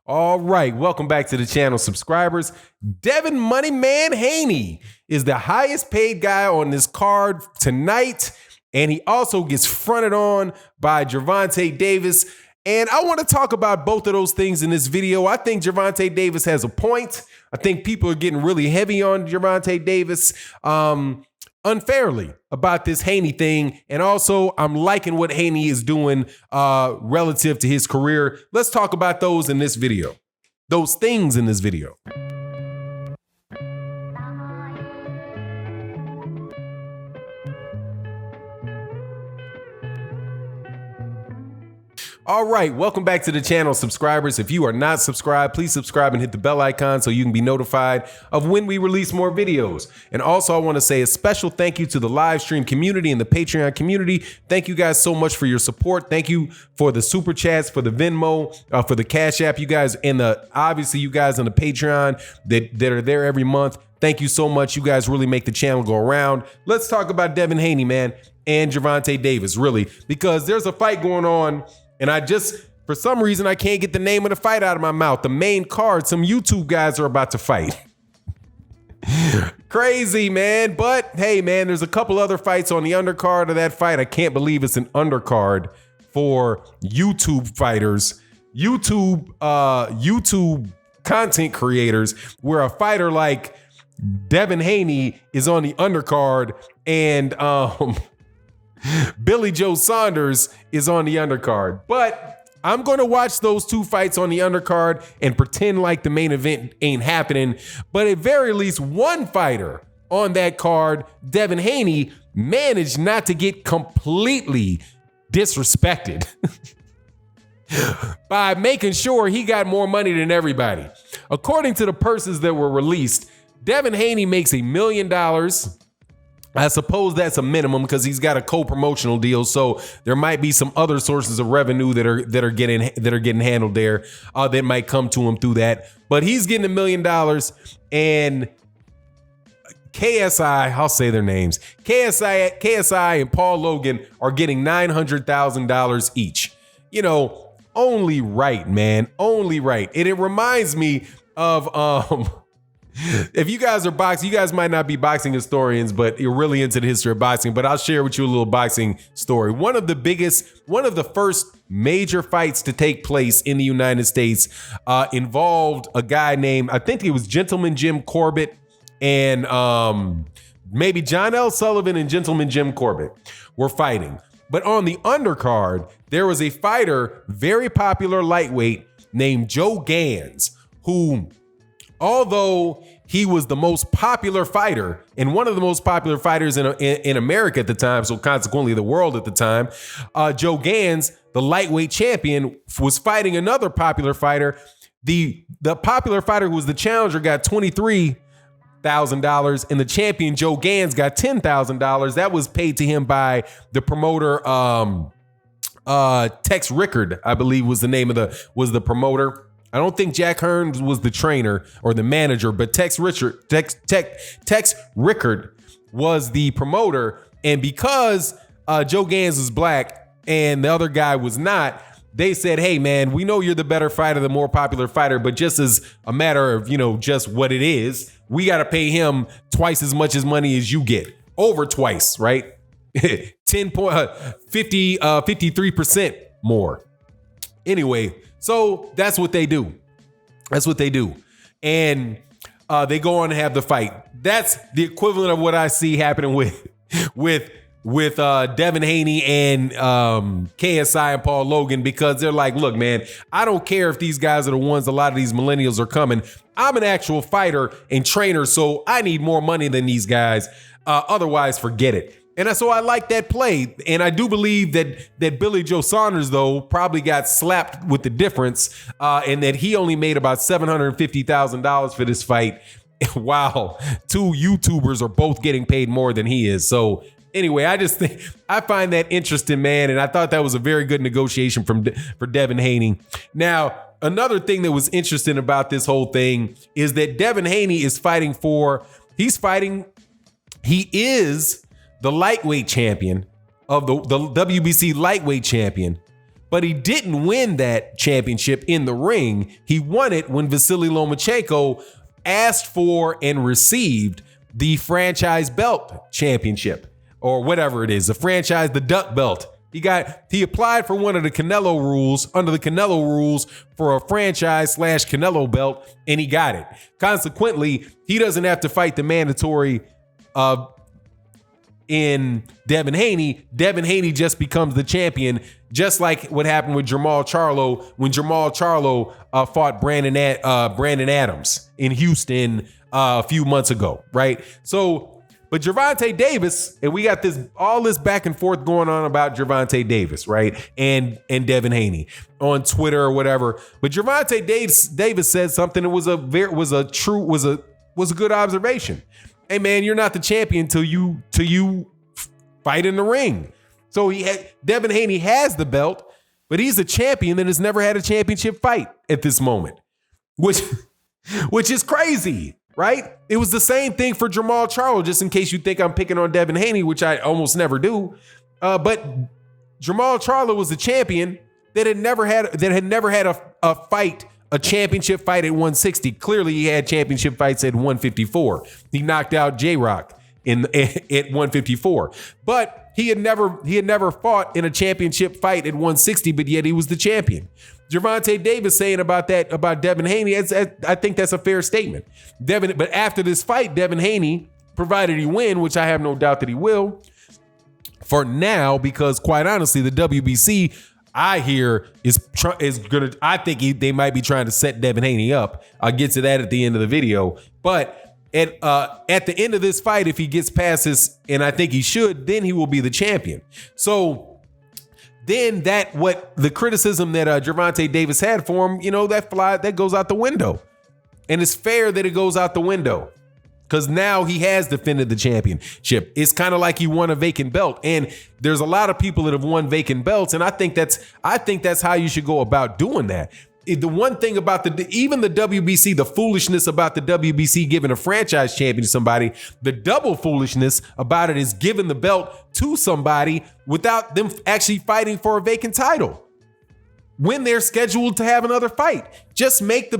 All right, welcome back to the channel, subscribers. Devin Money Man Haney is the highest paid guy on this card tonight, and he also gets fronted on by Gervonta Davis. And I want to talk about both of those things in this video. I think Gervonta Davis has a point. I think people are getting really heavy on Gervonta Davis unfairly about this Haney thing. And also, I'm liking what Haney is doing relative to his career. Let's talk about those in this video. Those things in this video. All right, welcome back to the channel, subscribers. If you are not subscribed, please subscribe and hit the bell icon so you can be notified of when we release more videos. And also, I want to say a special thank you to the live stream community and the Patreon community. Thank you guys so much for your support. Thank you for the super chats, for the Venmo, for the Cash App, you guys, and obviously you guys on the Patreon that are there every month. Thank you so much. You guys really make the channel go around. Let's talk about Devin Haney, man, and Gervonta Davis, really, because there's a fight going on. And for some reason, I can't get the name of the fight out of my mouth. The main card, some YouTube guys are about to fight. Crazy, man. But hey, man, there's a couple other fights on the undercard of that fight. I can't believe it's an undercard for YouTube fighters, YouTube content creators, where a fighter like Devin Haney is on the undercard and Billy Joe Saunders is on the undercard. But I'm going to watch those two fights on the undercard and pretend like the main event ain't happening. But at very least one fighter on that card, Devin Haney, managed not to get completely disrespected by making sure he got more money than everybody. According to the purses that were released, Devin Haney makes $1 million. I suppose that's a minimum because he's got a co-promotional deal, so there might be some other sources of revenue that are getting handled there that might come to him through that. But he's getting $1 million, and KSI, I'll say their names, KSI and Paul Logan are getting $900,000 each. You know, only right, man, only right. And it reminds me of if you guys are boxing, you guys might not be boxing historians, but you're really into the history of boxing. But I'll share with you a little boxing story. One of the first major fights to take place in the United States involved a guy named, I think it was Gentleman Jim Corbett, and maybe John L. Sullivan and Gentleman Jim Corbett were fighting. But on the undercard, there was a fighter, very popular lightweight, named Joe Gans, who, although he was the most popular fighter and one of the most popular fighters in America at the time, so consequently the world at the time, Joe Gans, the lightweight champion, was fighting another popular fighter. The popular fighter who was the challenger got $23,000, and the champion Joe Gans got $10,000. That was paid to him by the promoter Tex Rickard, I believe was the name of the promoter. I don't think Jack Hearns was the trainer or the manager, but Tex Rickard was the promoter. And because Joe Gans was black and the other guy was not, they said, hey, man, we know you're the better fighter, the more popular fighter, but just as a matter of, just what it is, we got to pay him twice as much as money as you get. Over twice, right? 53% more. Anyway, so that's what they do. That's what they do. And they go on to have the fight. That's the equivalent of what I see happening with Devin Haney and KSI and Paul Logan, because they're like, look, man, I don't care if these guys are the ones, a lot of these millennials are coming. I'm an actual fighter and trainer, so I need more money than these guys. Otherwise, forget it. And so I like that play. And I do believe that Billy Joe Saunders, though, probably got slapped with the difference, and that he only made about $750,000 for this fight, while two YouTubers are both getting paid more than he is. So anyway, I find that interesting, man. And I thought that was a very good negotiation for Devin Haney. Now, another thing that was interesting about this whole thing is that Devin Haney is he is the lightweight champion of the WBC lightweight champion, But he didn't win that championship in the ring. He won it when Vasily Lomachenko asked for and received the franchise belt championship, or whatever it is, the duck belt. He applied for one of the Canelo rules, under the Canelo rules, for a franchise/Canelo belt, and he got it. Consequently, he doesn't have to fight the mandatory in Devin Haney. Devin Haney just becomes the champion, just like what happened with Jermall Charlo when Jermall Charlo fought Brandon Adams in Houston a few months ago, right? So, but Gervonta Davis, and we got all this back and forth going on about Gervonta Davis, right? And Devin Haney on Twitter or whatever. But Gervonta Davis said something that was a good observation. Hey man, you're not the champion till you fight in the ring. So Devin Haney has the belt, but he's a champion that has never had a championship fight at this moment, which is crazy. Right? It was the same thing for Jermall Charlo, just in case you think I'm picking on Devin Haney, which I almost never do. But Jermall Charlo was a champion that had never had a fight, a championship fight at 160. Clearly, he had championship fights at 154. He knocked out J-Rock at 154. But he had never fought in a championship fight at 160, but yet he was the champion. Gervonta Davis saying about Devin Haney, I think that's a fair statement. But after this fight, Devin Haney, provided he win, which I have no doubt that he will, for now, because quite honestly, the WBC I hear is gonna. I think they might be trying to set Devin Haney up. I'll get to that at the end of the video. But at the end of this fight, if he gets past this, and I think he should, then he will be the champion. So. Then what the criticism that Gervonta Davis had for him, that goes out the window. And it's fair that it goes out the window because now he has defended the championship. It's kind of like he won a vacant belt. And there's a lot of people that have won vacant belts. And I think that's how you should go about doing that. The one thing about even the WBC, the foolishness about the WBC giving a franchise champion to somebody, the double foolishness about it is giving the belt to somebody without them actually fighting for a vacant title when they're scheduled to have another fight. Just make the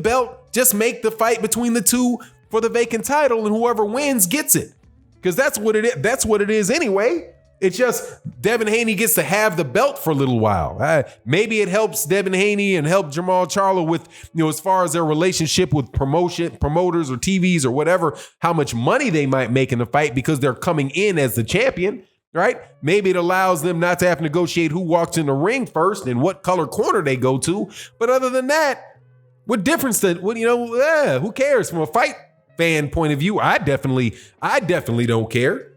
fight between the two for the vacant title, and whoever wins gets it. Because that's what it is. That's what it is anyway. It's just Devin Haney gets to have the belt for a little while. Maybe it helps Devin Haney and help Jermall Charlo with, as far as their relationship with promoters or TVs or whatever, how much money they might make in the fight because they're coming in as the champion, right? Maybe it allows them not to have to negotiate who walks in the ring first and what color corner they go to. But other than that, what difference who cares from a fight fan point of view? I definitely don't care.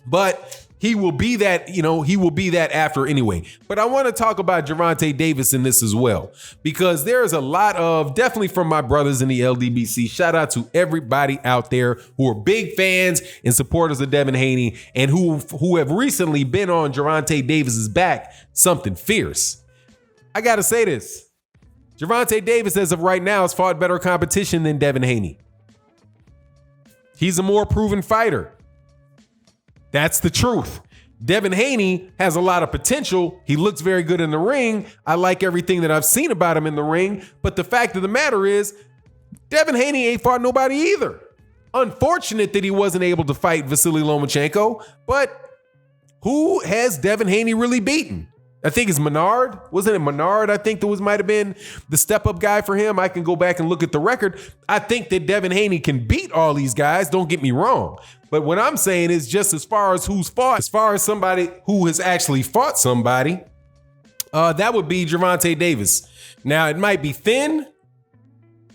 But he will be that after anyway. But I want to talk about Gervonta Davis in this as well, because there's a lot of, definitely from my brothers in the LDBC, shout out to everybody out there who are big fans and supporters of Devin Haney and who have recently been on Gervonta Davis's back, something fierce. I got to say this. Gervonta Davis, as of right now, has fought better competition than Devin Haney. He's a more proven fighter. That's the truth. Devin Haney has a lot of potential. He looks very good in the ring. I like everything that I've seen about him in the ring. But the fact of the matter is, Devin Haney ain't fought nobody either. Unfortunate that he wasn't able to fight Vasily Lomachenko. But who has Devin Haney really beaten? I think it's Menard. Wasn't it Menard? I think might have been the step-up guy for him. I can go back and look at the record. I think that Devin Haney can beat all these guys. Don't get me wrong. But what I'm saying is, just as far as who's fought, as far as somebody who has actually fought somebody, that would be Gervonta Davis. Now, it might be thin,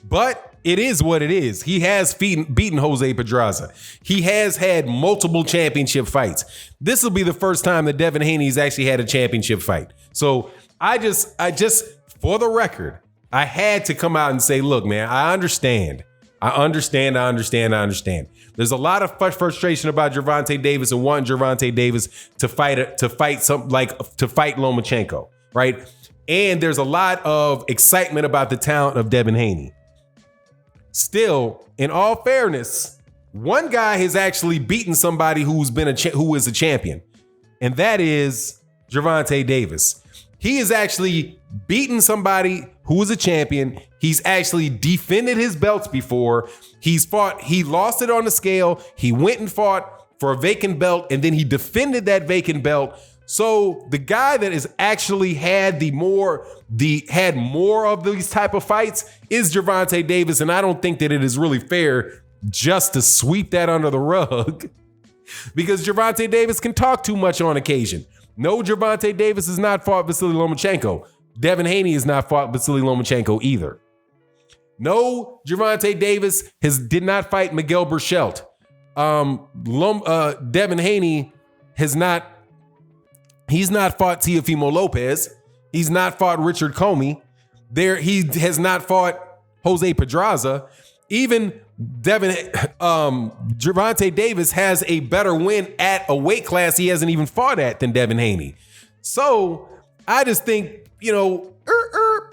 but it is what it is. He has beaten Jose Pedraza. He has had multiple championship fights. This will be the first time that Devin Haney's actually had a championship fight. So I just, for the record, I had to come out and say, look, man, I understand. There's a lot of frustration about Gervonta Davis and wanting Gervonta Davis to fight Lomachenko, right? And there's a lot of excitement about the talent of Devin Haney. Still, in all fairness, one guy has actually beaten somebody who is a champion, and that is Gervonta Davis. He has actually beaten somebody who was a champion. He's actually defended his belts before. He lost it on the scale. He went and fought for a vacant belt, and then he defended that vacant belt. So the guy that has actually had more of these type of fights is Gervonta Davis, and I don't think that it is really fair just to sweep that under the rug because Gervonta Davis can talk too much on occasion. No, Gervonta Davis has not fought Vasily Lomachenko. Devin Haney has not fought Vasily Lomachenko either. No, Gervonta Davis did not fight Miguel Berchelt. Devin Haney he's not fought Teofimo Lopez. He's not fought Richard Comey. He has not fought Jose Pedraza. Even Gervonta Davis has a better win at a weight class he hasn't even fought at than Devin Haney. So I just think,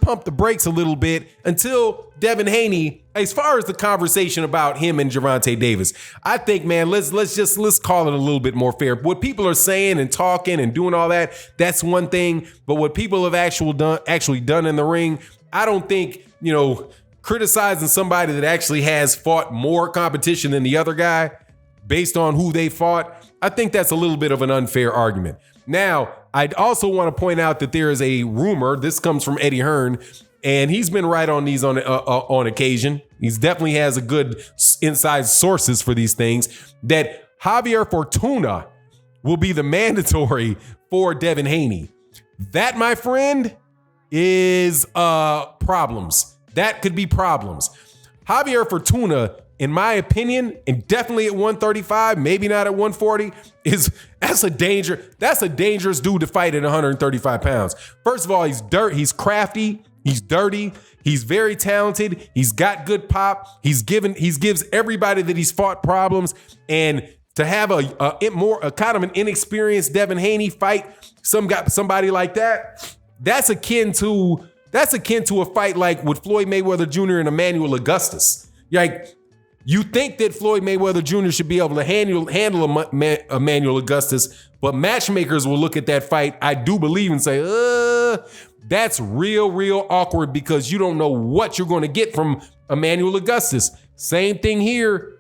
pump the brakes a little bit until Devin Haney, as far as the conversation about him and Gervonta Davis, I think, man, let's call it a little bit more fair. What people are saying and talking and doing all that, that's one thing. But what people have actually done in the ring, I don't think, criticizing somebody that actually has fought more competition than the other guy based on who they fought, I think that's a little bit of an unfair argument. Now, I'd also want to point out that there is a rumor. This comes from Eddie Hearn, and he's been right on these on occasion. He's definitely has a good inside sources for these things, that Javier Fortuna will be the mandatory for Devin Haney. That, my friend, is problems. That could be problems. Javier Fortuna, in my opinion, and definitely at 135, maybe not at 140, that's a dangerous dude to fight at 135 pounds. First of all, he's crafty, he's dirty, he's very talented, he's got good pop, he gives everybody that he's fought problems, and to have a kind of an inexperienced Devin Haney fight somebody like that, that's akin to a fight like with Floyd Mayweather Jr. and Emmanuel Augustus. Like, you think that Floyd Mayweather Jr. should be able to handle Emmanuel Augustus, but matchmakers will look at that fight, I do believe, and say, that's real awkward because you don't know what you're going to get from Emmanuel Augustus. Same thing here.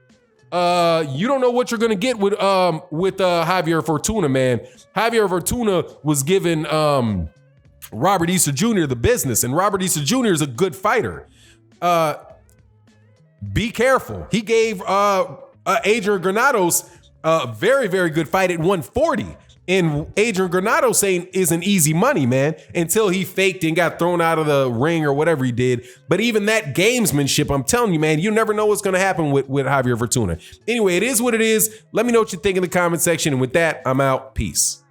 You don't know what you're going to get with Javier Fortuna, man. Javier Fortuna was given Robert Easter Jr. the business, and Robert Easter Jr. is a good fighter. Be careful. He gave Adrian Granados a very, very good fight at 140. And Adrian Granados saying isn't easy money, man, until he faked and got thrown out of the ring or whatever he did. But even that gamesmanship, I'm telling you, man, you never know what's going to happen with Javier Fortuna. Anyway, it is what it is. Let me know what you think in the comment section. And with that, I'm out. Peace.